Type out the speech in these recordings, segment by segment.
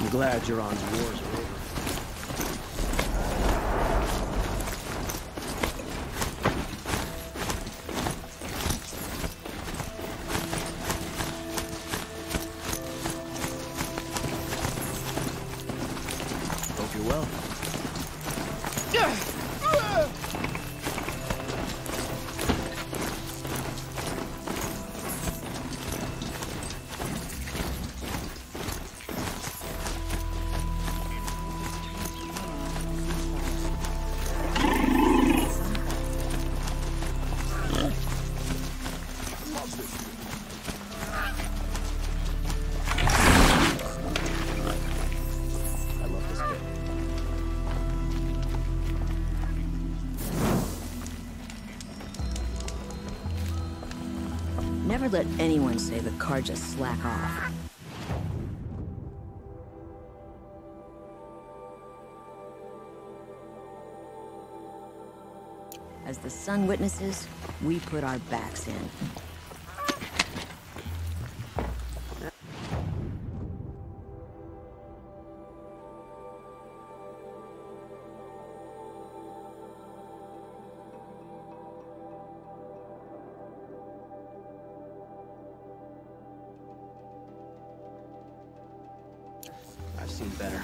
I'm glad you're on wars are over. Hope you're well. Never let anyone say the Carja slack off. As the sun witnesses, we put our backs in. I've seen better.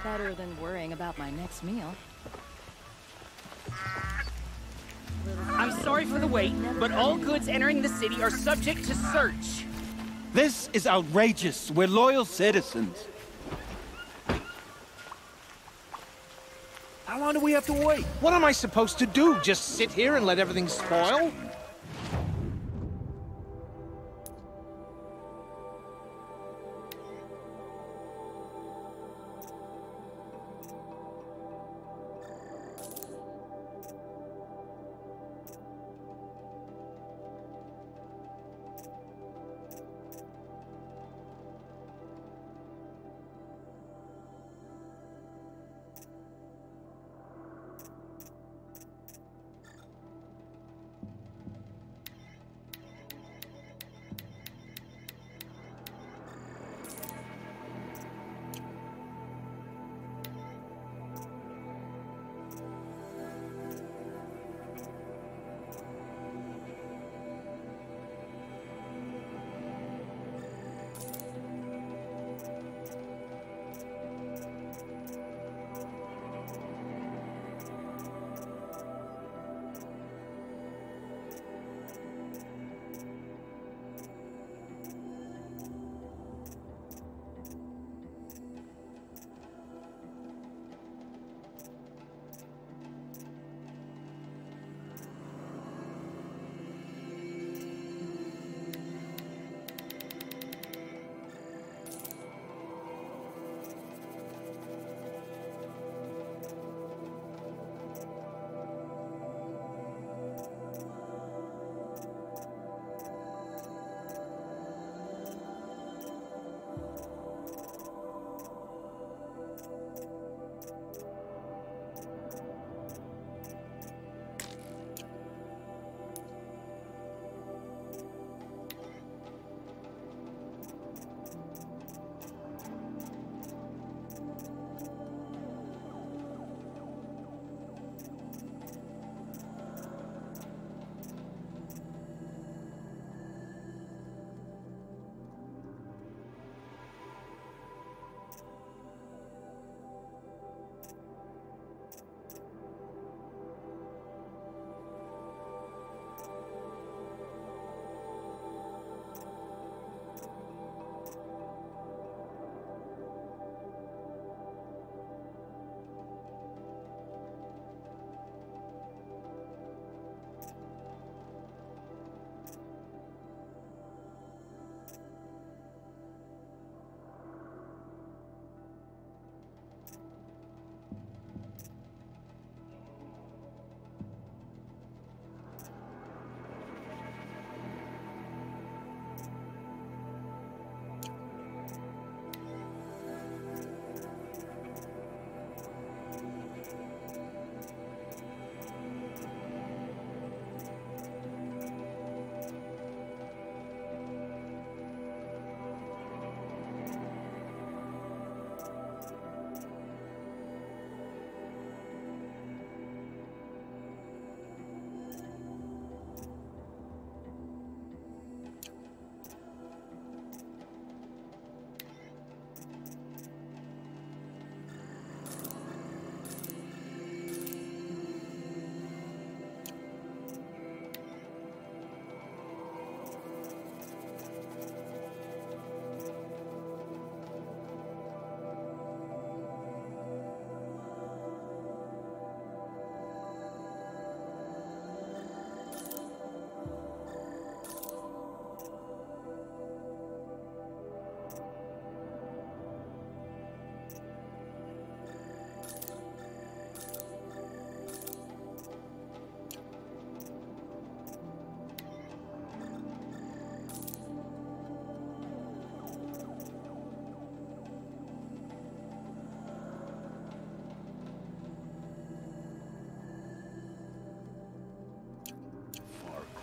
Better than worrying about my next meal. I'm sorry for the wait, but all goods entering the city are subject to search. This is outrageous. We're loyal citizens. How long do we have to wait? What am I supposed to do? Just sit here and let everything spoil?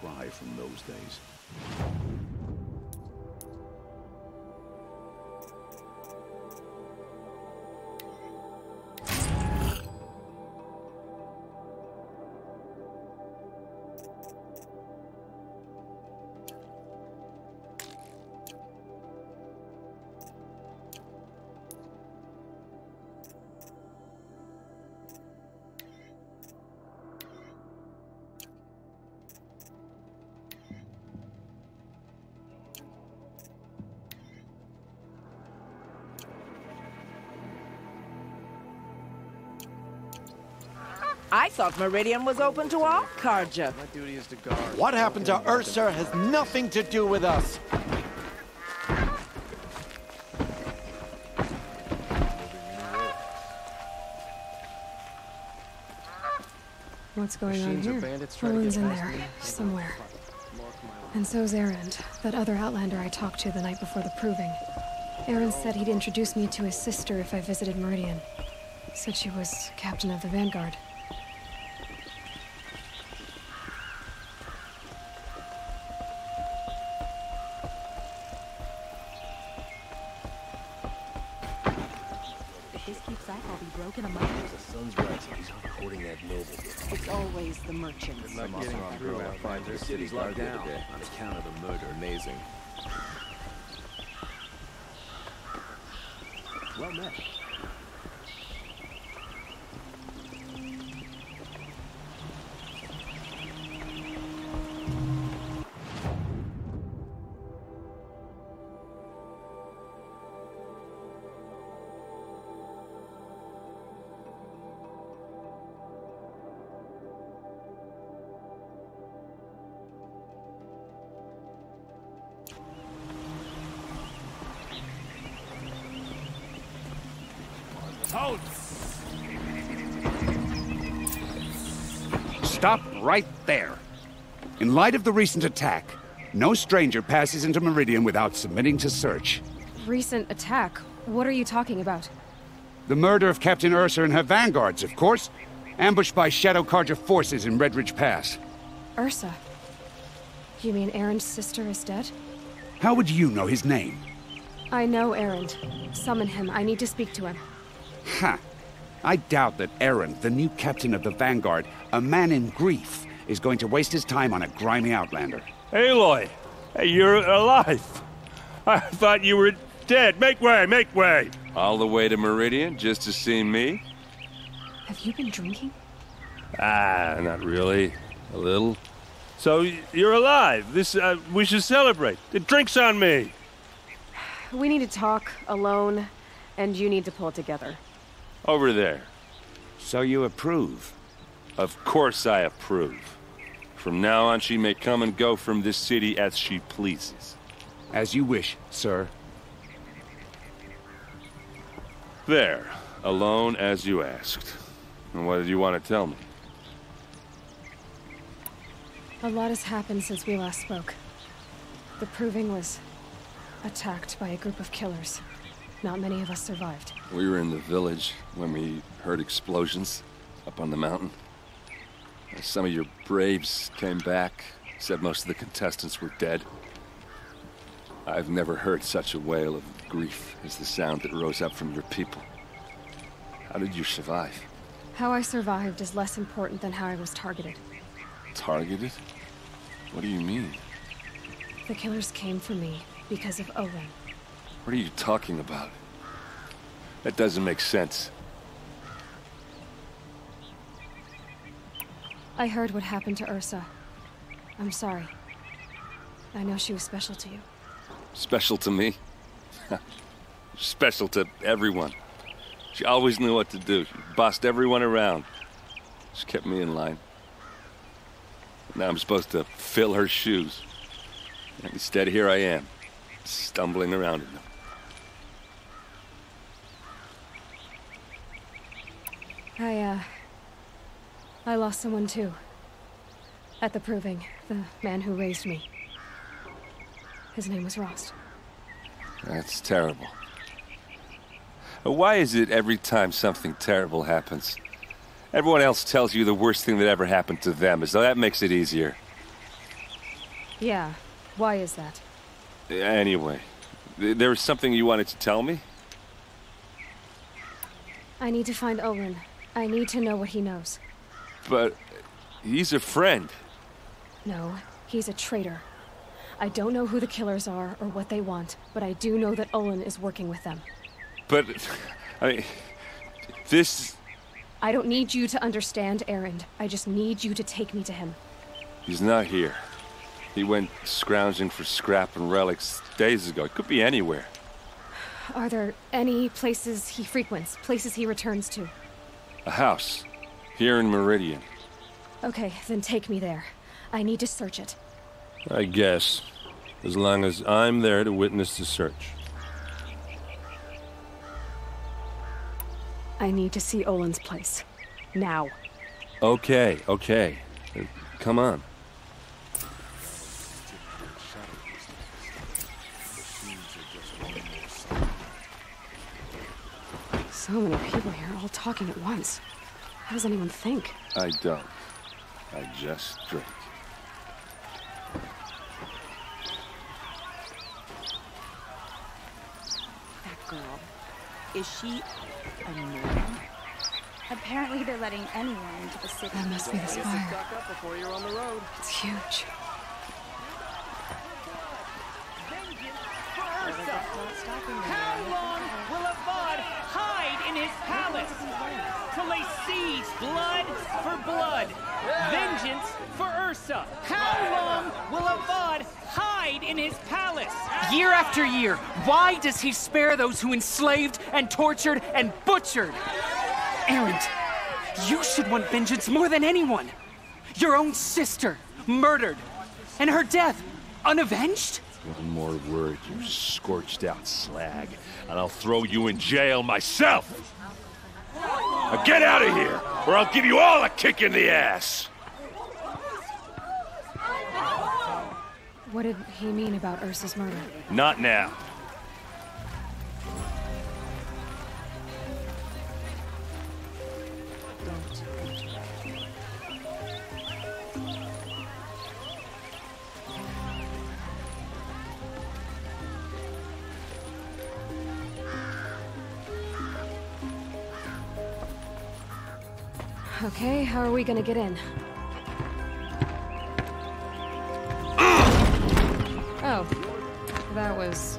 cry from those days. I thought Meridian was open to all Carja. My duty is to guard. What happened to Ursa has nothing to do with us. What's going on Machines or here? bandits trying to Roland's get in past there, me? somewhere. Mark my And so's Erend, that other Outlander I talked to the night before the proving. Erend said he'd introduce me to his sister if I visited Meridian. Said she was captain of the Vanguard. If this keeps up, I'll be broken a month. The sun's rising. He's courting that noble. It's always the merchants. Not getting through out there. The city's locked down on account of the murder. Amazing. Well met. Stop right there. In light of the recent attack, no stranger passes into Meridian without submitting to search. Recent attack? What are you talking about? The murder of Captain Ursa and her vanguards, of course. Ambushed by Shadow Carja forces in Redridge Pass. Ursa? You mean Erend's sister is dead? How would you know his name? I know Erend. Summon him. I need to speak to him. Ha! I doubt that Erend, the new captain of the Vanguard, a man in grief, is going to waste his time on a grimy outlander. Aloy! Hey, you're alive! I thought you were dead. Make way, make way! All the way to Meridian just to see me? Have you been drinking? Ah, not really. A little. So, you're alive. We should celebrate. The drink's on me! We need to talk, alone, and you need to pull it together. Over there. So you approve? Of course I approve. From now on, she may come and go from this city as she pleases. As you wish, sir. There. Alone as you asked. And what did you want to tell me? A lot has happened since we last spoke. The Proving was attacked by a group of killers. Not many of us survived. We were in the village when we heard explosions up on the mountain. Some of your braves came back, said most of the contestants were dead. I've never heard such a wail of grief as the sound that rose up from your people. How did you survive? How I survived is less important than how I was targeted. Targeted? What do you mean? The killers came for me because of Owen. What are you talking about? That doesn't make sense. I heard what happened to Ursa. I'm sorry. I know she was special to you. Special to me? Special to everyone. She always knew what to do. She bossed everyone around. She kept me in line. Now I'm supposed to fill her shoes. And instead, here I am, stumbling around in them. I lost someone too. At the Proving, the man who raised me. His name was Rost. That's terrible. Why is it every time something terrible happens, everyone else tells you the worst thing that ever happened to them, as though that makes it easier? Yeah. Why is that? Anyway, there was something you wanted to tell me? I need to find Olin. I need to know what he knows. But he's a friend. No, he's a traitor. I don't know who the killers are or what they want, but I do know that Olin is working with them. But, I mean, this... I don't need you to understand, Erend. I just need you to take me to him. He's not here. He went scrounging for scrap and relics days ago. It could be anywhere. Are there any places he frequents, places he returns to? A house. Here in Meridian. Okay, then take me there. I need to search it. I guess. As long as I'm there to witness the search. I need to see Olin's place. Now. Okay, okay. Come on. So many people here, all talking at once. How does anyone think? I don't. I just drink. That girl. Is she a normal? Apparently they're letting anyone into the city. That must be the spire. Before you're on the road. It's huge. How long will Avad hide in his palace? To lay siege, blood for blood, vengeance for Ursa. How long will Avad hide in his palace? Year after year, why does he spare those who enslaved and tortured and butchered? Erend, you should want vengeance more than anyone. Your own sister, murdered, and her death, unavenged? One more word, you scorched out slag, and I'll throw you in jail myself! Now get out of here, or I'll give you all a kick in the ass! What did he mean about Ursa's murder? Not now. Okay, how are we gonna get in? Oh, that was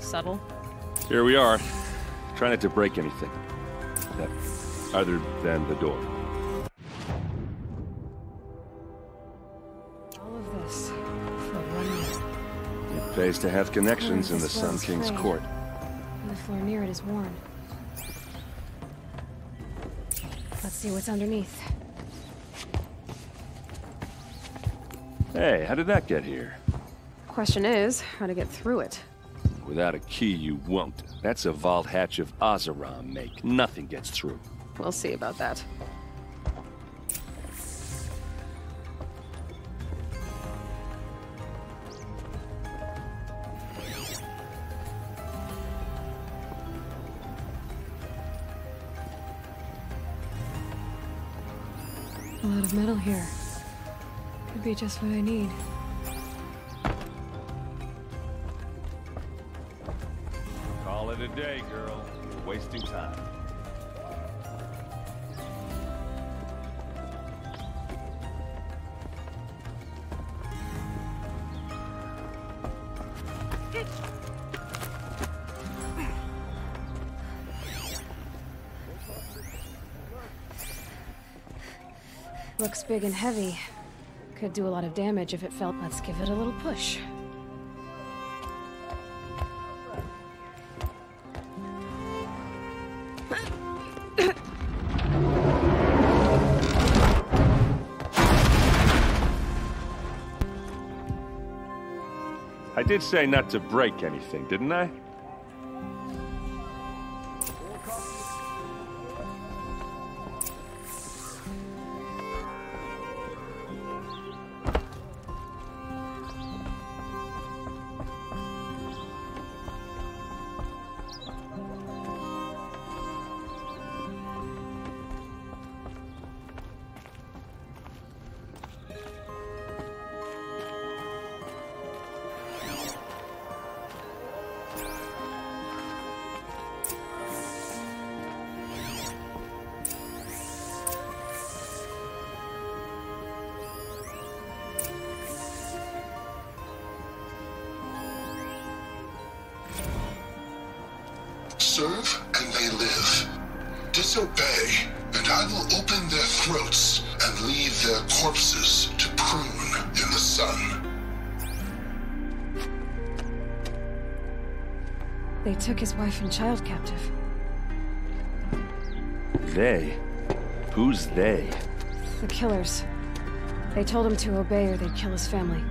subtle. Here we are. Try not to break anything. Other than the door. All of this for 1 year. It pays to have connections in the Sun King's court. And the floor near it is worn. Let's see what's underneath. Hey, how did that get here? Question is, how to get through it. Without a key, you won't. That's a vault hatch of Oseram make. Nothing gets through. We'll see about that. A lot of metal here. Could be just what I need. Call it a day, girl. You're wasting time. Looks big and heavy. Could do a lot of damage if it felt. Let's give it a little push. I did say not to break anything, didn't I? Serve and they live. Disobey, and I will open their throats and leave their corpses to prune in the sun. They took his wife and child captive. They? Who's they? The killers. They told him to obey or they'd kill his family.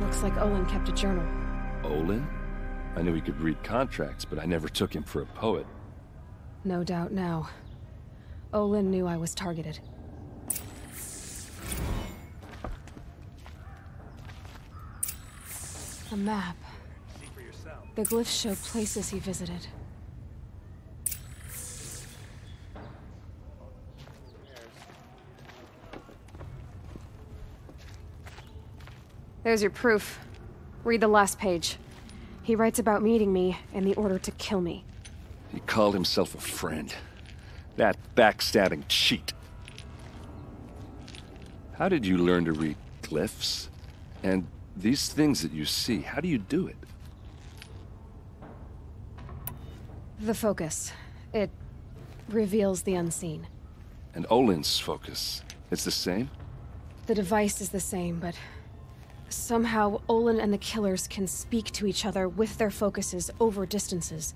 Looks like Olin kept a journal. Olin? I knew he could read contracts, but I never took him for a poet. No doubt now. Olin knew I was targeted. A map. The glyphs show places he visited. There's your proof. Read the last page. He writes about meeting me and the order to kill me. He called himself a friend. That backstabbing cheat. How did you learn to read glyphs? And these things that you see, how do you do it? The focus. It reveals the unseen. And Olin's focus, it's the same? The device is the same, but somehow Olin and the killers can speak to each other with their focuses over distances,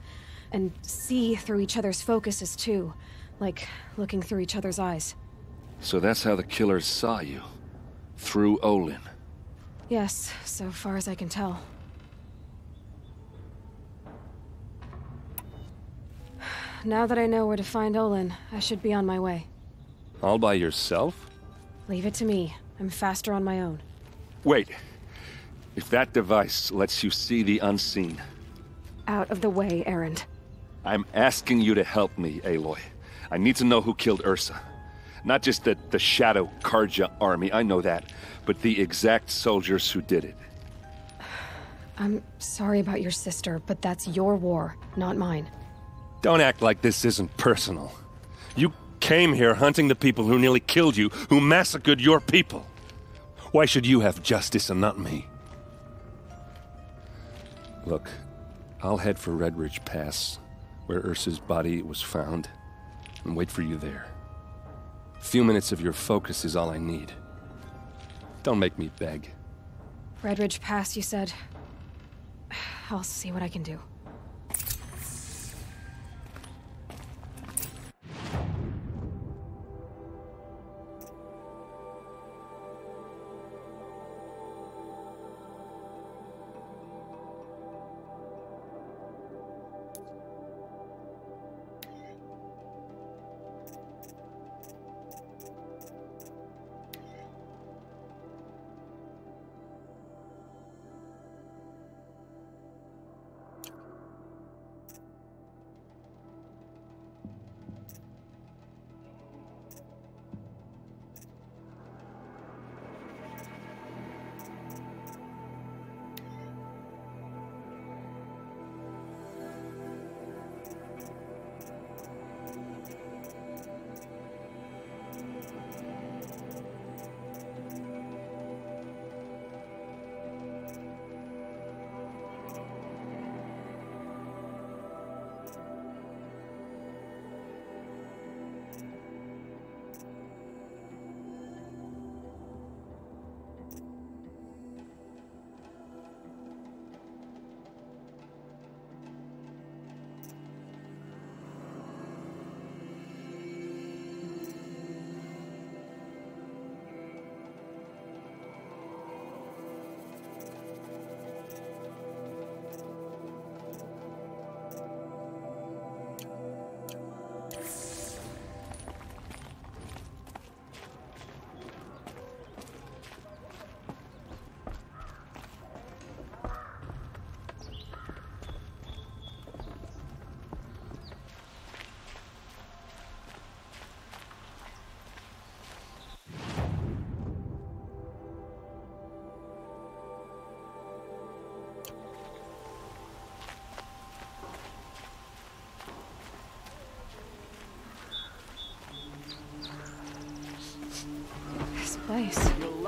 and see through each other's focuses too, like looking through each other's eyes. So that's how the killers saw you? Through Olin? Yes, so far as I can tell. Now that I know where to find Olin, I should be on my way. All by yourself? Leave it to me. I'm faster on my own. Wait. If that device lets you see the unseen... Out of the way, Erend. I'm asking you to help me, Aloy. I need to know who killed Ursa. Not just the Shadow Carja army, I know that, but the exact soldiers who did it. I'm sorry about your sister, but that's your war, not mine. Don't act like this isn't personal. You came here hunting the people who nearly killed you, who massacred your people. Why should you have justice and not me? Look, I'll head for Redridge Pass, where Ursa's body was found, and wait for you there. A few minutes of your focus is all I need. Don't make me beg. Redridge Pass, you said? I'll see what I can do.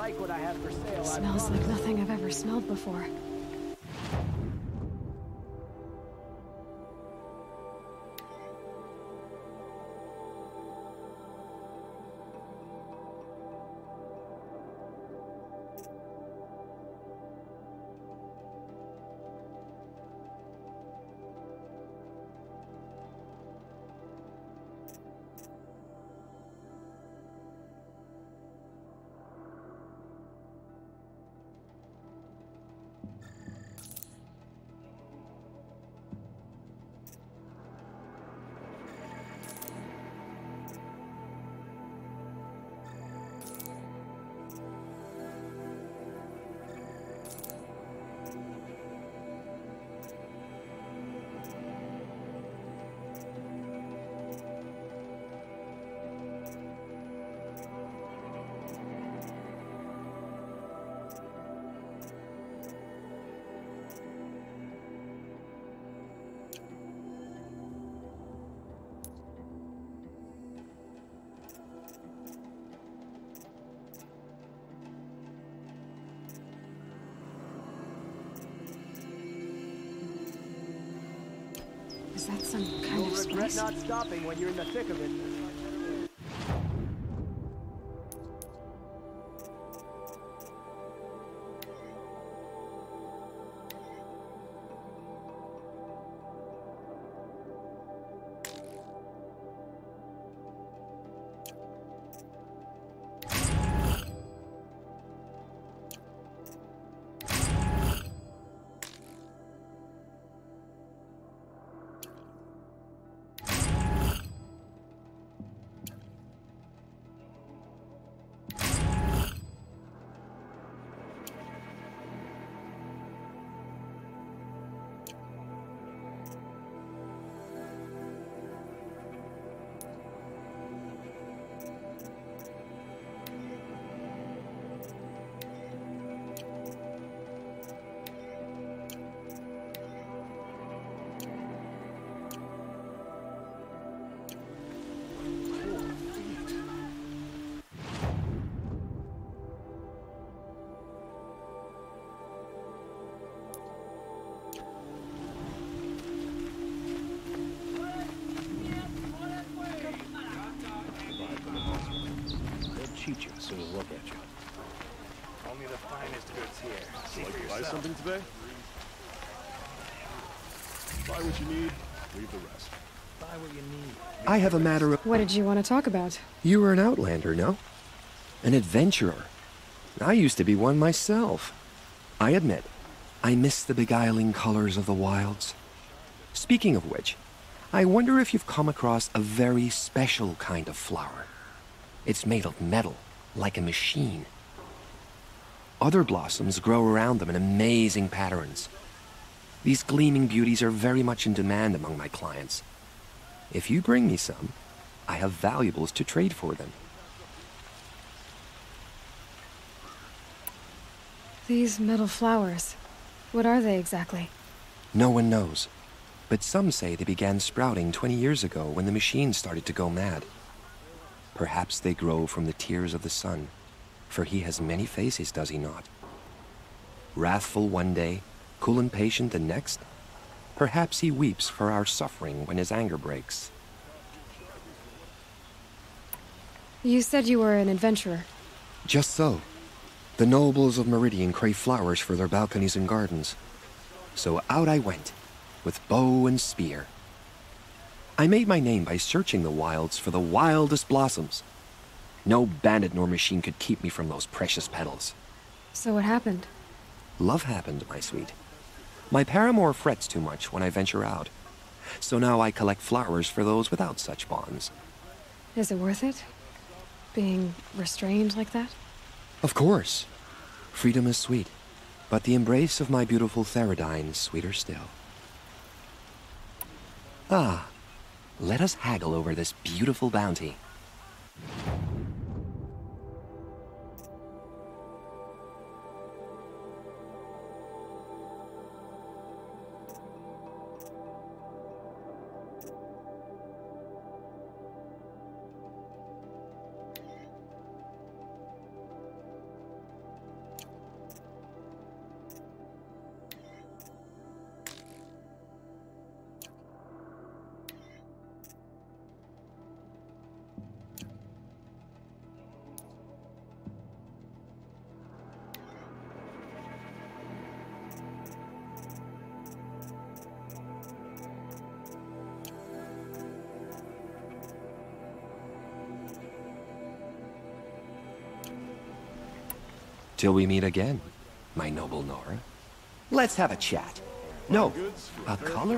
like what I have for sale, Smells like nothing I've ever smelled before. Is that some kind of spice? You'll regret not stopping when you're in the thick of it. Cheat you, so we'll look at you. Only the finest goods here. See Like for to buy yourself. something today? Buy what you need, leave the rest. Buy what you need. I have a matter of... What did you want to talk about? You were an outlander, no? An adventurer. I used to be one myself. I admit, I miss the beguiling colors of the wilds. Speaking of which, I wonder if you've come across a very special kind of flower. It's made of metal, like a machine. Other blossoms grow around them in amazing patterns. These gleaming beauties are very much in demand among my clients. If you bring me some, I have valuables to trade for them. These metal flowers. What are they exactly? No one knows, but some say they began sprouting 20 years ago when the machine started to go mad. Perhaps they grow from the tears of the sun, for he has many faces, does he not? Wrathful one day, cool and patient the next. Perhaps he weeps for our suffering when his anger breaks. You said you were an adventurer. Just so. The nobles of Meridian crave flowers for their balconies and gardens. So out I went, with bow and spear. I made my name by searching the wilds for the wildest blossoms. No bandit nor machine could keep me from those precious petals. So what happened? Love happened, my sweet. My paramour frets too much when I venture out. So now I collect flowers for those without such bonds. Is it worth it? Being restrained like that? Of course. Freedom is sweet, but the embrace of my beautiful Theradine is sweeter still. Ah, let us haggle over this beautiful bounty. Till we meet again, my noble Nora. Let's have a chat. No, a color